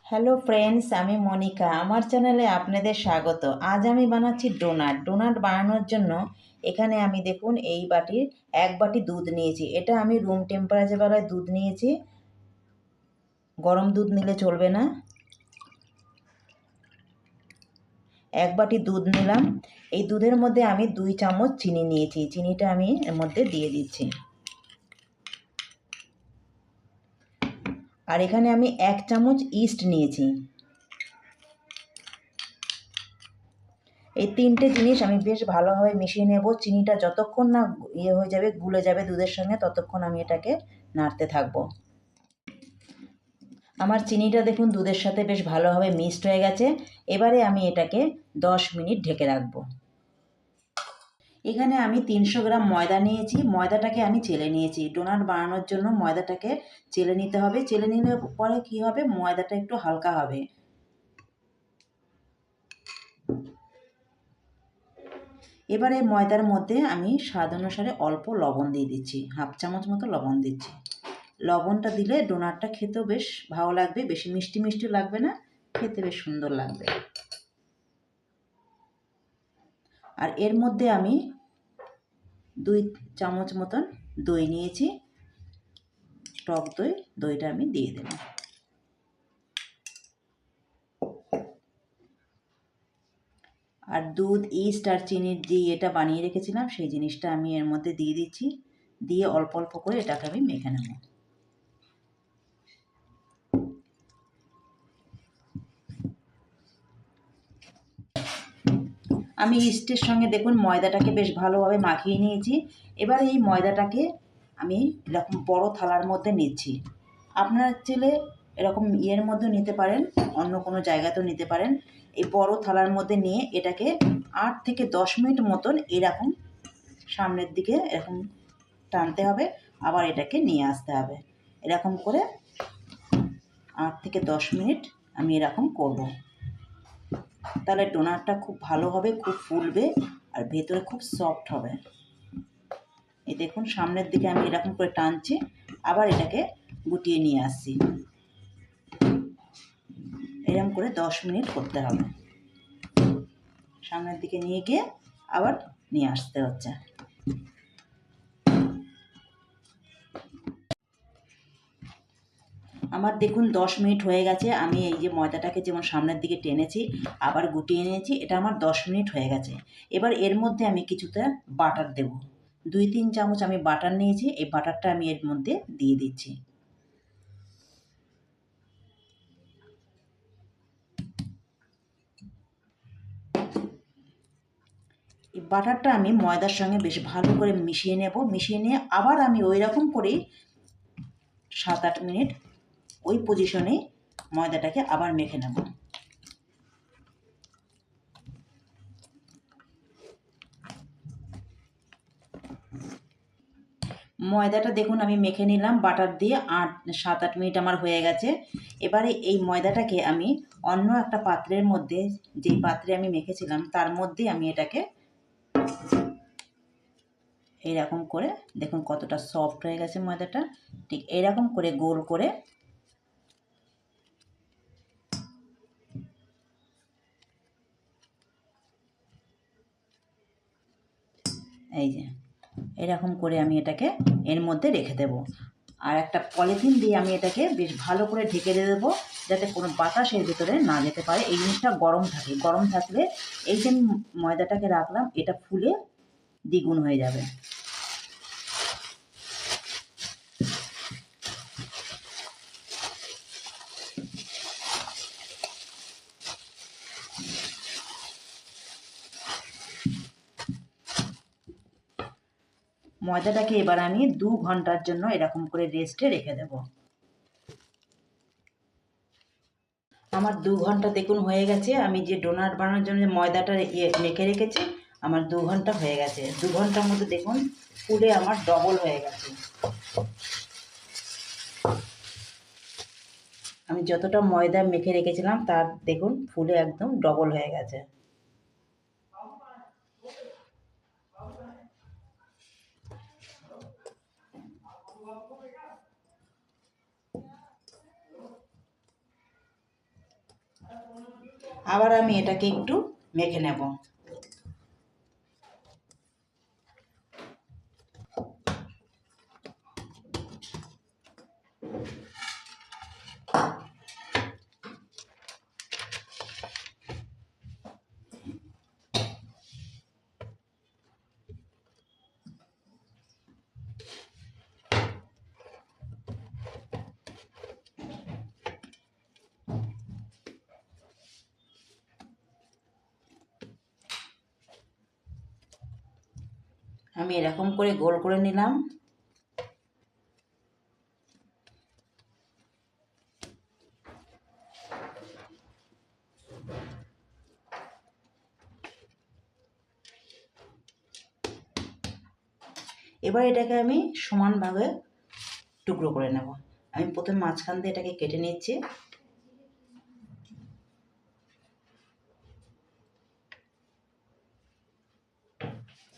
Hello friends, আমি মনিকা। আমার চ্যানেলে আপনাদের স্বাগত। আজ আমি বানাচ্ছি ডোনাট। ডোনাট বানানোর জন্য এখানে আমি দেখুন এই বাটির 1 বাটি দুধ নিয়েছি। এটা আমি রুম টেম্পারেচারওয়ালা দুধ নিয়েছি, গরম দুধ নিলে চলবে না। 1 বাটি দুধ নিলাম। এই দুধের মধ্যে আমি 2 চামচ চিনি নিয়েছি। চিনিটা আমি এর মধ্যে দিয়ে দিচ্ছি। আর এখানে আমি 1 চামচ ইস্ট নিয়েছি। এই 3টে জিনিস আমি বেশ ভালোভাবে মিশিয়ে নেব। চিনিটা যতক্ষণ না হয়ে যাবে, গুলে যাবে দুধের সঙ্গে, ততক্ষণ আমি এটাকে নাড়তে থাকবো। আমার চিনিটা দেখুন দুধের সাথে বেশ ভালোভাবে মিক্সড হয়ে গেছে। এবারে আমি এটাকে 10 মিনিট ঢেকে রাখবো। এখানে আমি 300 গ্রাম ময়দা নিয়েছি। ময়দাটাকে আমি চেলে নিয়েছি। ডোনাট বানানোর জন্য ময়দাটাকে চেলে নিতে হবে। চেলে নিলে পরে কি হবে, ময়দাটা একটু হালকা হবে। এবারে ময়দার মধ্যে আমি স্বাদ অনুসারে অল্প লবণ দিয়ে দিচ্ছি। 1/2 চামচ মতো লবণ দিচ্ছি। লবণটা দিলে ডোনাটটা খেতেও বেশ ভালো লাগবে, বেশি মিষ্টি মিষ্টি লাগবে না, খেতে বেশ সুন্দর লাগবে। আর এর মধ্যে আমি 2 চামচ মতন দই নিয়েছি, টক দই। দইটা আমি দিয়ে দিলাম। আর দুধ, ইস্ট আর চিনির যে এটা বানিয়ে রেখেছিলাম, সেই জিনিসটা আমি এর মধ্যে দিয়ে দিচ্ছি। দিয়ে অল্প অল্প করে এটাকে আমি মেখে নেব। আমি ইস্টের সঙ্গে দেখুন ময়দাটাকে বেশ ভালোভাবে মাখিয়ে নিয়েছি। এবার এই ময়দাটাকে আমি এরকম বড় থালার মধ্যে নিচ্ছি। আপনার চাইলে এরকম ইয়ের মধ্যেও নিতে পারেন, অন্য কোনো জায়গাতেও নিতে পারেন। এই বড় থালার মধ্যে নিয়ে এটাকে 8 থেকে 10 মিনিট মতন এরকম সামনের দিকে এরকম টানতে হবে, আবার এটাকে নিয়ে আসতে হবে। এরকম করে 8 থেকে 10 মিনিট আমি এরকম করব। তাহলে ডোনাটটা খুব ভালো হবে, খুব ফুলবে আর ভেতরে খুব সফট হবে। এই দেখুন সামনের দিকে আমি এরকম করে টানছি, আবার এটাকে গুটিয়ে নিয়ে আসছি। এরকম করে 10 মিনিট করতে হবে। সামনের দিকে নিয়ে গিয়ে আবার নিয়ে আসতে হচ্ছে। আমার দেখুন 10 মিনিট হয়ে গেছে। আমি এই যে ময়দাটাকে যেমন সামনের দিকে টেনেছি, আবার গুটিয়ে নিয়েছি, এটা আমার 10 মিনিট হয়ে গেছে। এবার এর মধ্যে আমি কিছুটা বাটার দেব। 2-3 চামচ আমি বাটার নিয়েছি। এই বাটারটা আমি এর মধ্যে দিয়ে দিচ্ছি। এই বাটারটা আমি ময়দার সঙ্গে বেশ ভালো করে মিশিয়ে নেব। মিশিয়ে নিয়ে আবার আমি ওই রকম করেই 7-8 মিনিট ওই পজিশনে ময়দাটাকে আবার মেখে নেব। ময়দাটা দেখুন আমি মেখে নিলাম বাটার দিয়ে। 7-8 মিনিট আমার হয়ে গেছে। এবারে এই ময়দাটাকে আমি অন্য একটা পাত্রের মধ্যে, যেই পাত্রে আমি মেখেছিলাম তার মধ্যে আমি এটাকে এইরকম করে, দেখুন কতটা সফট হয়ে গেছে ময়দাটা। ঠিক এইরকম করে গোল করে এই যে এরকম করে আমি এটাকে এর মধ্যে রেখে দেব। আর একটা পলিথিন দিয়ে আমি এটাকে বেশ ভালো করে ঢেকে দেবো, যাতে কোনো বাতাস এর ভিতরে না যেতে পারে। এই জিনিসটা গরম থাকে। গরম থাকলে এই যে ময়দাটাকে রাখলাম, এটা ফুলে দ্বিগুণ হয়ে যাবে। ময়দাটাকে এবার আমি 2 ঘন্টার জন্য এরকম করে রেস্টে রেখে দেব। আমার 2 ঘন্টা দেখুন হয়ে গেছে। আমি যে ডোনাট বানানোর জন্য যে ময়দাটা মেখে রেখেছি, আমার 2 ঘন্টা হয়ে গেছে। 2 ঘন্টার মধ্যে দেখুন ফুলে আমার ডবল হয়ে গেছে। আমি যতটা ময়দা মেখে রেখেছিলাম তার দেখুন ফুলে একদম ডবল হয়ে গেছে। আবার আমি এটাকে একটু মেখে নেব। আমি এরকম করে গোল করে নিলাম। এবার এটাকে আমি সমান ভাগে টুকরো করে নেব। আমি প্রথমে মাঝখান দিয়ে এটাকে কেটে নিচ্ছি।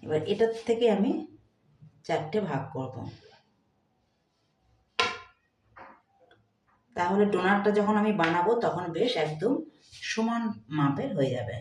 এবার এটার থেকে আমি 4টে ভাগ করব। তাহলে ডোনাটটা যখন আমি বানাবো তখন বেশ একদম সমান মাপের হয়ে যাবে।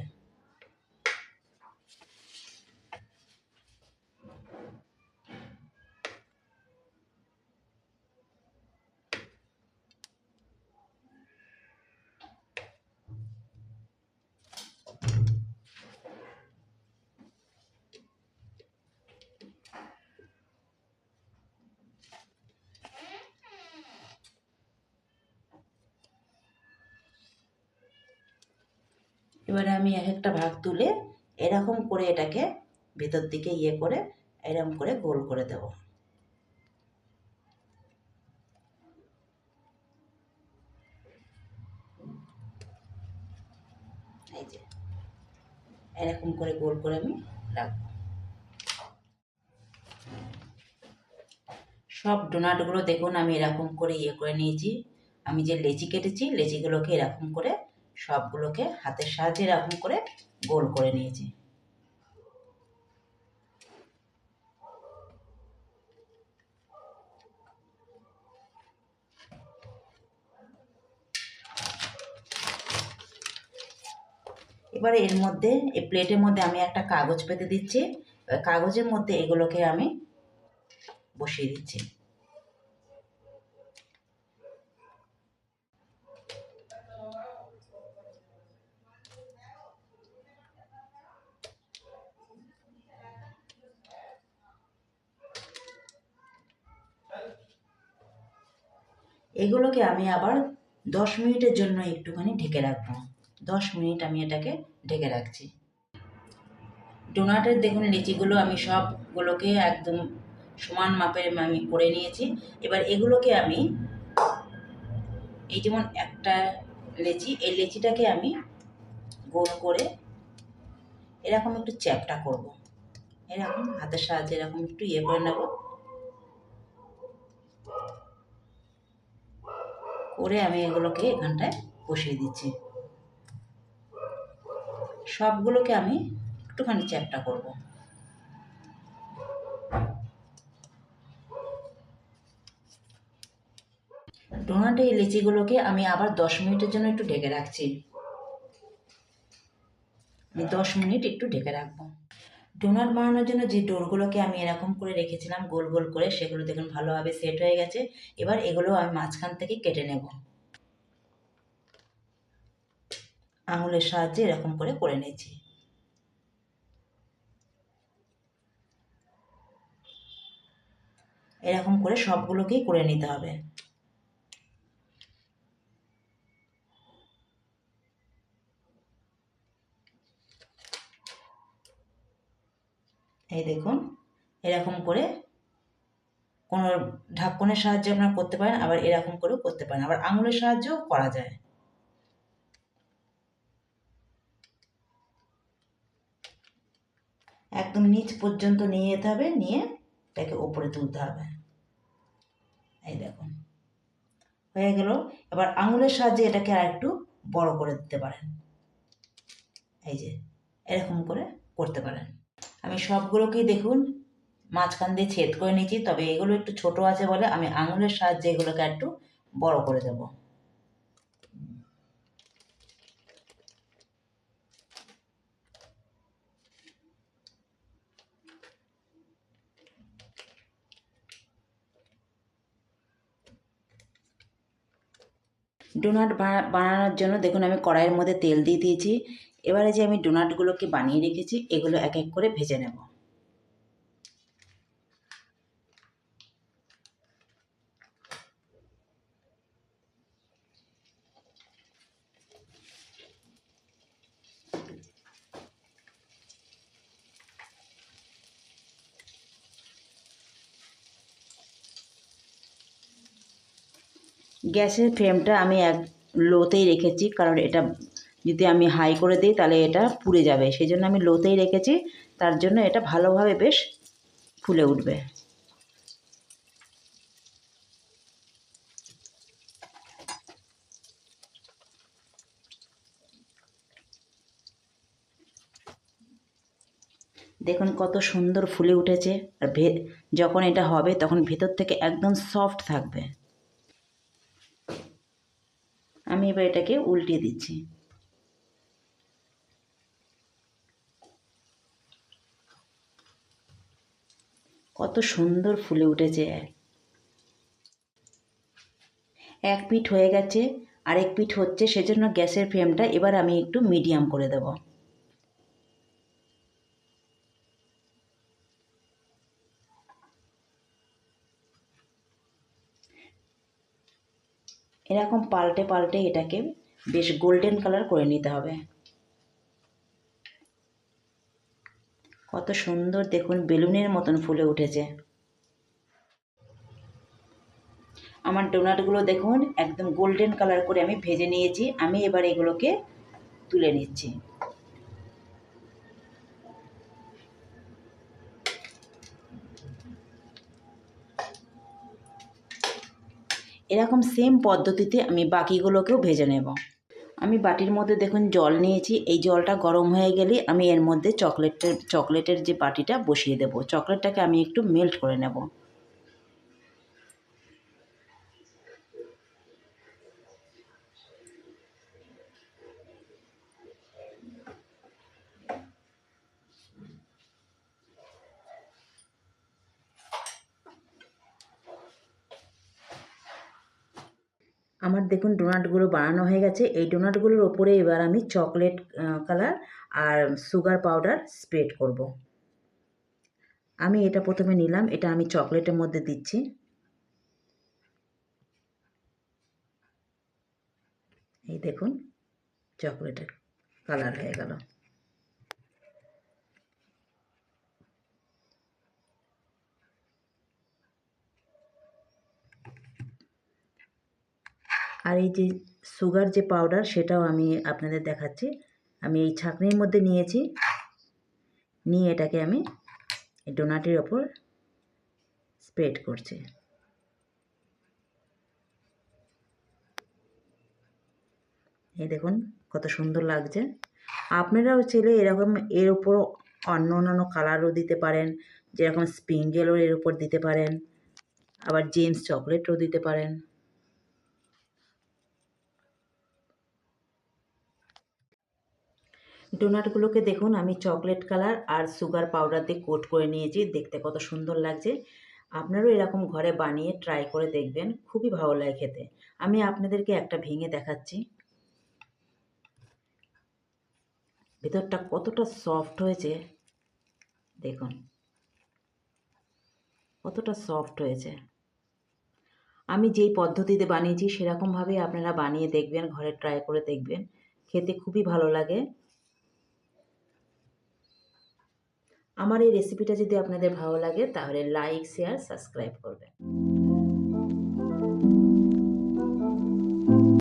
এবারে আমি এক একটা ভাগ তুলে এরকম করে এটাকে ভেতর দিকে করে এরকম করে গোল করে দেব। এই যে এরকম করে গোল করে আমি রাখবো। সব ডোনাটগুলো দেখুন আমি এরকম করে করে নিয়েছি। আমি যে লেচি কেটেছি লেচিগুলোকে এরকম করে সবগুলোকে হাতের সাহায্যে এরকম করে গোল করে নিয়েছি। এবারে এর মধ্যে এই প্লেটের মধ্যে আমি একটা কাগজ পেতে দিচ্ছি। কাগজের মধ্যে এগুলোকে আমি বসিয়ে দিচ্ছি। এগুলোকে আমি আবার 10 মিনিটের জন্য একটুখানি ঢেকে রাখবো। 10 মিনিট আমি এটাকে ঢেকে রাখছি। ডোনাটের দেখুন লিচিগুলো আমি সবগুলোকে একদম সমান মাপের আমি করে নিয়েছি। এবার এগুলোকে আমি এই যেমন একটা লেচি, এই লেচিটাকে আমি গোল করে এরকম একটু চ্যাপ্টা করব। এরকম হাতের সাহায্যে এরকম একটু করে নেব। করে আমি এগুলোকে এখানটায় বসিয়ে দিচ্ছি। সবগুলোকে আমি একটুখানি চ্যাপ্টা করব। ডোনাটে এই লিচিগুলোকে আমি আবার 10 মিনিটের জন্য একটু ঢেকে রাখছি। আমি 10 মিনিট একটু ঢেকে রাখবো। ডোনাট বানানোর জন্য যে ডোরগুলোকে আমি এরকম করে রেখেছিলাম গোল গোল করে, সেগুলো দেখুন ভালোভাবে সেট হয়ে গেছে। এবার এগুলো আমি মাঝখান থেকে কেটে নেব। আঙুলের সাহায্যে এরকম করে নিয়েছি। এরকম করে সবগুলোকেই করে নিতে হবে। এই দেখুন এরকম করে কোনো ঢাকনের সাহায্যে আপনারা করতে পারেন, আবার এরকম করেও করতে পারেন, আবার আঙুলের সাহায্যেও করা যায়। একদম নিচ পর্যন্ত নিয়ে যেতে হবে, নিয়ে এটাকে ওপরে তুলতে হবে। এই দেখুন হয়ে গেল। এবার আঙুলের সাহায্যে এটাকে আর একটু বড় করে দিতে পারেন। এই যে এরকম করে করতে পারেন। আমি সবগুলোকেই দেখুন মাঝখান দিয়ে ছেদ করে নিয়েছি, তবে এগুলো একটু ছোট আছে বলে আমি আঙুলের সাহায্যে এগুলোকে একটু বড় করে দেব। ডোনাট বানানোর জন্য দেখুন আমি কড়াইয়ের মধ্যে তেল দিয়ে দিয়েছি। এবারে যে আমি ডোনাটগুলোকে বানিয়ে রেখেছি এগুলো এক এক করে ভেজে নেব। গ্যাসের ফ্লেমটা আমি লোতেই রেখেছি, কারণ এটা যদি আমি হাই করে দিই তাহলে এটা পুড়ে যাবে, সেই জন্য আমি লোতেই রেখেছি। তার জন্য এটা ভালোভাবে বেশ ফুলে উঠবে। দেখুন কত সুন্দর ফুলে উঠেছে। আর যখন এটা হবে তখন ভেতর থেকে একদম সফট থাকবে। আমি এবার এটাকে উল্টিয়ে দিচ্ছি। কত সুন্দর ফুলে উঠেছে। এক পিঠ হয়ে গেছে, আরেক পিঠ হচ্ছে, সেজন্য গ্যাসের ফ্লেমটা এবার আমি একটু মিডিয়াম করে দেব। এরকম পাল্টে পাল্টে এটাকে বেশ গোল্ডেন কালার করে নিতে হবে। কত সুন্দর দেখুন বেলুনের মতন ফুলে উঠেছে। আমার ডোনাটগুলো দেখুন একদম গোল্ডেন কালার করে আমি ভেজে নিয়েছি। আমি এবার এগুলোকে তুলে নিচ্ছি। এরকম সেম পদ্ধতিতে আমি বাকিগুলোকেও ভেজে নেব। আমি বাটির মধ্যে দেখুন জল নিয়েছি। এই জলটা গরম হয়ে গেলে আমি এর মধ্যে চকলেটের যে বাটিটা বসিয়ে দেব। চকলেটটাকে আমি একটু মেল্ট করে নেব। আমার দেখুন ডোনাটগুলো বানানো হয়ে গেছে। এই ডোনাটগুলোর ওপরে এবার আমি চকলেট কালার আর সুগার পাউডার স্প্রেড করব। আমি এটা প্রথমে নিলাম, এটা আমি চকলেটের মধ্যে দিচ্ছি। এই দেখুন চকলেটের কালার হয়ে গেল। আর এই যে সুগার যে পাউডার সেটাও আমি আপনাদের দেখাচ্ছি। আমি এই ছাঁকনির মধ্যে নিয়েছি, নিয়ে এটাকে আমি এই ডোনাটের ওপর স্প্রেড করছি। এই দেখুন কত সুন্দর লাগছে। আপনারাও চাইলে এরকম এর উপর অন্যান্য কালারও দিতে পারেন, যেরকম স্প্রিঙ্গেলও এর উপর দিতে পারেন, আবার জেমস চকলেটও দিতে পারেন। ডোনাটগুলোকে দেখুন আমি চকলেট কালার আর সুগার পাউডার দিয়ে কোট করে নিয়েছি, দেখতে কত সুন্দর লাগছে। আপনারাও এরকম ঘরে বানিয়ে ট্রাই করে দেখবেন, খুবই ভালো লাগে খেতে। আমি আপনাদেরকে একটা ভেঙে দেখাচ্ছি, ভেতরটা কতটা সফট হয়েছে দেখুন, কতটা সফট হয়েছে। আমি যেই পদ্ধতিতে বানিয়েছি সেরকমভাবেই আপনারা বানিয়ে দেখবেন, ঘরে ট্রাই করে দেখবেন, খেতে খুবই ভালো লাগে। আমার এই রেসিপিটা যদি আপনাদের ভালো লাগে তাহলে লাইক, শেয়ার, সাবস্ক্রাইব করবেন।